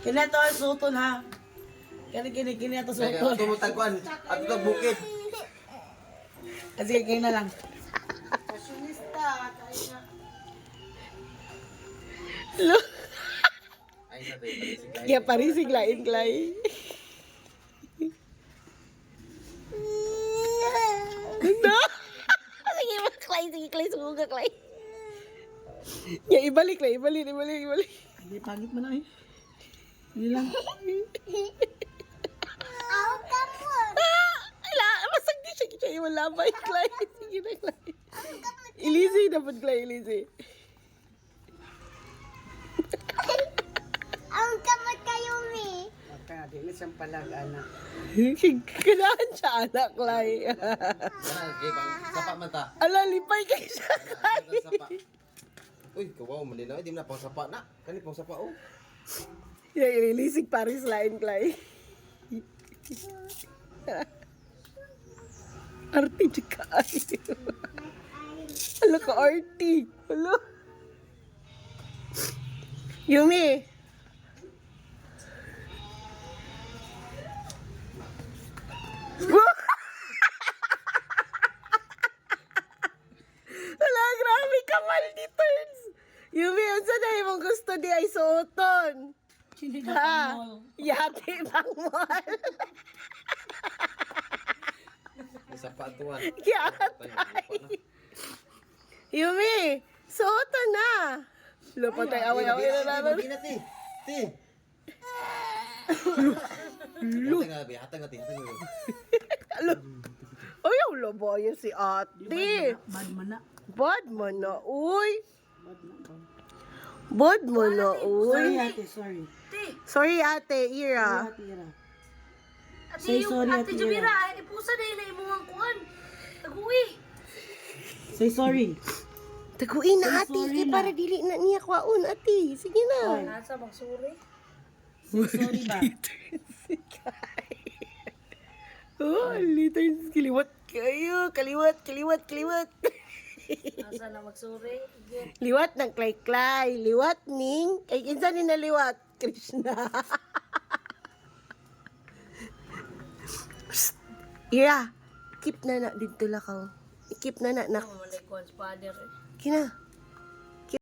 Kina to ang suton ha. Kini ato suton. Ato mo tagkuan. Ato tag bukid. Sige, kayo na lang. Fashionista. Look. Ay sa tayo. Kaya parisig lain, Clay. No! Sige, Clay. Sige, Clay. Sumuga, Clay. Ya, ibalik, Clay. Ibalik. Hindi, pangit mo na eh. Hindi lang. Ala, masag di siya. Kaya yung labay, Clay. Sige na, Clay. Ilisi dapat, Clay. Ilisi. Ang kamot kayo, Mi. Kaya, di na siyang palag, anak. Kailangan siya, anak, Clay. Kana kay bang sapa man ta. Ala, lipay kayo siya, Clay. Sapa. Uy, kawaw man nila. Di mo na pang sapa na. Kani pang sapa oh. Ya, ililisig Paris lain, Clay. Arti juga ayo. Halo ke Arti. Halo. Yumi. Hala, grabe ka, Malditers. Yumi, unsa na imong gusto di ay suoton? Sinigang Ha? pang mall. Yati pang mall. May sapa tuwan. Yatay. Yumi, suoton na. Lupa tayo away-away na naman. Mabina ti. Ti. Hatang nga ti. Alo. Ay, ang labayan si ate. Bad man na. Bad man na, uy. Bad na. Bad man na, Sorry, uy. ate. Sorry. Sorry, ate, Ira. Ate Ira. Ate, Say sorry, Ate Ate Jumira, ipusa na ila imuhang kuhan. Taguwi. Say sorry. Taguin na, ate. Sorry Kaya na. para dili na niya kwaun, ate. Sige na. Nasa magsuri. Say sorry ba? Oh, liters. Kaliwat kayo. Kaliwat. Nasa na magsuri. Again. Liwat ng klay-klay. Liwat ning. Kay kinsa ni na liwat? Krishna. Psst. Ira, keep na na dito lakaw. Keep na na. Ang malay kuhan sa father. Kina.